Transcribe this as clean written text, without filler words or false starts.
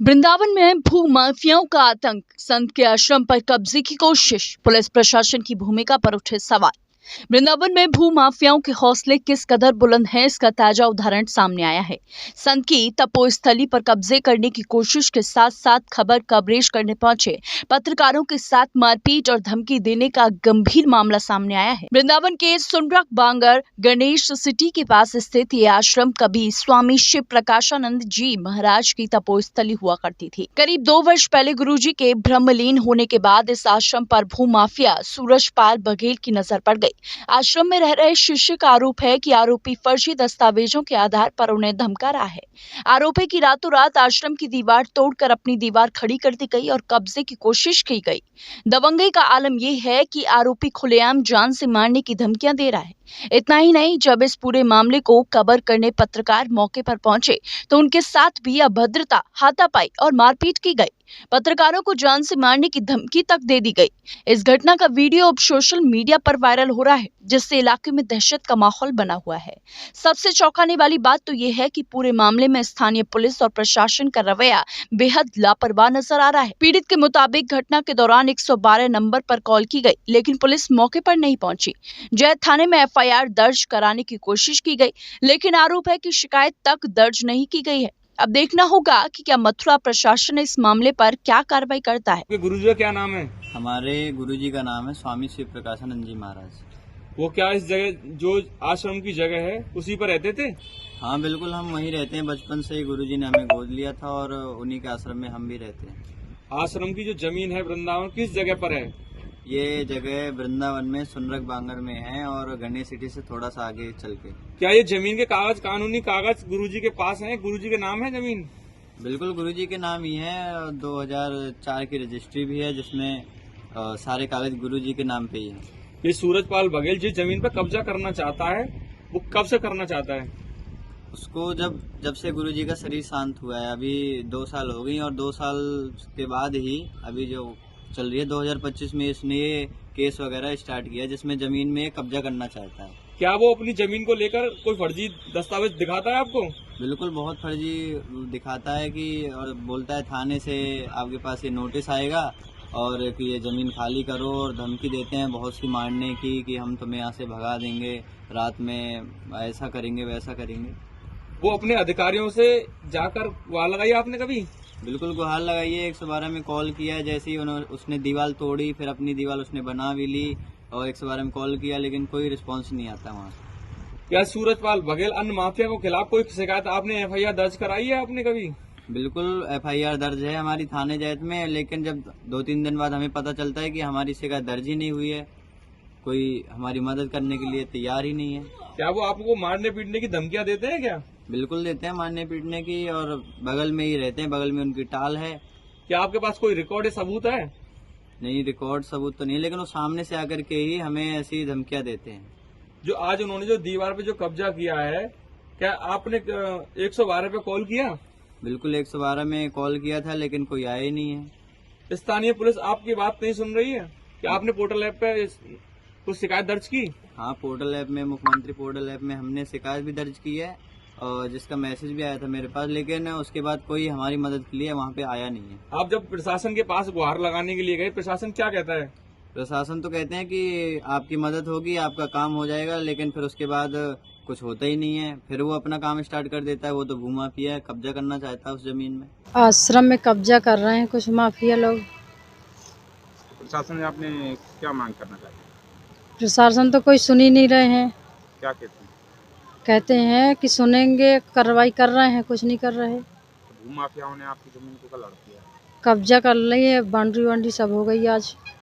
वृंदावन में भू माफियाओं का आतंक, संत के आश्रम पर कब्जे की कोशिश, पुलिस प्रशासन की भूमिका पर उठे सवाल। वृंदावन में भू माफियाओं के हौसले किस कदर बुलंद हैं, इसका ताजा उदाहरण सामने आया है। संत की तपोस्थली पर कब्जे करने की कोशिश के साथ साथ खबर कवरेज करने पहुंचे पत्रकारों के साथ मारपीट और धमकी देने का गंभीर मामला सामने आया है। वृंदावन के सुनरक बांगर गणेश सिटी के पास स्थित ये आश्रम कभी स्वामी शिव प्रकाशानंद जी महाराज की तपोस्थली हुआ करती थी। करीब 2 वर्ष पहले गुरुजी के ब्रह्मलीन होने के बाद इस आश्रम पर भू माफिया सूरजपाल बघेल की नजर पड़ गई। आश्रम में रह रहे शिष्य का आरोप है कि आरोपी फर्जी दस्तावेजों के आधार पर उन्हें धमका रहा है। आरोपी की रातों रात आश्रम की दीवार तोड़कर अपनी दीवार खड़ी कर दी गई और कब्जे की कोशिश की गई। दबंगई का आलम यह है कि आरोपी खुलेआम जान से मारने की धमकियां दे रहा है। इतना ही नहीं, जब इस पूरे मामले को कवर करने पत्रकार मौके पर पहुंचे तो उनके साथ भी अभद्रता, हाथापाई और मारपीट की गई। पत्रकारों को जान से मारने की धमकी तक दे दी गई। इस घटना का वीडियो अब सोशल मीडिया पर वायरल हो रहा है, जिससे इलाके में दहशत का माहौल बना हुआ है। सबसे चौंकाने वाली बात तो यह है कि पूरे मामले में स्थानीय पुलिस और प्रशासन का रवैया बेहद लापरवाह नजर आ रहा है। पीड़ित के मुताबिक घटना के दौरान 112 नंबर पर कॉल की गई, लेकिन पुलिस मौके पर नहीं पहुंची। जैत थाने में FIR दर्ज कराने की कोशिश की गई, लेकिन आरोप है कि शिकायत तक दर्ज नहीं की गई है। अब देखना होगा कि क्या मथुरा प्रशासन इस मामले पर क्या कार्रवाई करता है। गुरुजी का क्या नाम है? हमारे गुरुजी का नाम है स्वामी शिव प्रकाशानंद जी महाराज। वो क्या इस जगह जो आश्रम की जगह है उसी पर रहते थे? हाँ बिल्कुल, हम वहीं रहते हैं। बचपन से ही गुरुजी ने हमें गोद लिया था और उन्हीं के आश्रम में हम भी रहते हैं। आश्रम की जो जमीन है वृंदावन किस जगह पर है? ये जगह वृंदावन में सुनरक बांगर में है और गणेश सिटी से थोड़ा सा आगे चल के। क्या ये जमीन के कागज, कानूनी कागज गुरुजी के पास हैं? गुरुजी के नाम है जमीन? बिल्कुल गुरुजी के नाम ही है। 2004 की रजिस्ट्री भी है, जिसमें सारे कागज गुरुजी के नाम पे ही है। ये सूरजपाल बघेल जिस जमीन पर कब्जा करना चाहता है वो कब से करना चाहता है? उसको जब से गुरुजी का शरीर शांत हुआ है, अभी 2 साल हो गई और 2 साल के बाद ही अभी जो चल रही है 2025 में इसने ये केस वगैरह स्टार्ट किया, जिसमें जमीन में कब्जा करना चाहता है। क्या वो अपनी जमीन को लेकर कोई फर्जी दस्तावेज दिखाता है आपको? बिल्कुल, बहुत फर्जी दिखाता है कि और बोलता है थाने से आपके पास ये नोटिस आएगा और कि ये जमीन खाली करो, और धमकी देते हैं बहुत सी मारने की कि हम तुम्हें यहाँ से भगा देंगे, रात में ऐसा करेंगे वैसा करेंगे। वो अपने अधिकारियों से जाकर वहाँ लगाई आपने कभी? बिल्कुल गुहार लगाई है। 112 में कॉल किया, जैसे ही उसने दीवार तोड़ी फिर अपनी दीवार उसने बना भी ली और 112 में कॉल किया, लेकिन कोई रिस्पांस नहीं आता वहाँ से। क्या सूरजपाल बघेल अन्य माफिया के खिलाफ कोई शिकायत आपने FIR दर्ज कराई है आपने कभी? बिल्कुल FIR दर्ज है हमारी थाने जैत में, लेकिन जब 2-3 दिन बाद हमें पता चलता है कि हमारी शिकायत दर्ज ही नहीं हुई है, कोई हमारी मदद करने के लिए तैयार ही नहीं है। क्या वो आपको मारने पीटने की धमकियां देते हैं क्या? बिल्कुल देते हैं, मारने पीटने की, और बगल में ही रहते हैं, बगल में उनकी टाल है। क्या आपके पास कोई रिकॉर्ड सबूत है? नहीं, रिकॉर्ड सबूत तो नहीं, लेकिन वो सामने से आकर के ही हमें ऐसी धमकियां देते हैं। जो आज उन्होंने जो दीवार पे जो कब्जा किया है, क्या आपने 112 पे कॉल किया? बिल्कुल 112 में कॉल किया था, लेकिन कोई आया ही नहीं है। स्थानीय पुलिस आपकी बात नहीं सुन रही है? क्या आपने पोर्टल ऐप पे कुछ शिकायत दर्ज की? हाँ, पोर्टल ऐप में, मुख्यमंत्री पोर्टल ऐप में हमने शिकायत भी दर्ज की है और जिसका मैसेज भी आया था मेरे पास, लेकिन उसके बाद कोई हमारी मदद के लिए वहाँ पे आया नहीं है। आप जब प्रशासन के पास गुहार लगाने के लिए गए, प्रशासन क्या कहता है? प्रशासन तो कहते हैं कि आपकी मदद होगी, आपका काम हो जाएगा, लेकिन फिर उसके बाद कुछ होता ही नहीं है। फिर वो अपना काम स्टार्ट कर देता है। वो तो भूमाफिया है, कब्जा करना चाहता है उस जमीन में। आश्रम में कब्जा कर रहे हैं कुछ माफिया लोग। प्रशासन से आपने क्या मांग करना चाहते हैं? प्रशासन तो कोई सुन ही नहीं रहे हैं। क्या कहते हैं? कहते हैं कि सुनेंगे, कार्रवाई कर रहे हैं, कुछ नहीं कर रहे। भूमाफियाओं ने आपकी जमीन को कल हड़प किया, कब्जा कर लिए, बाउंड्री वाउंड्री सब हो गई आज।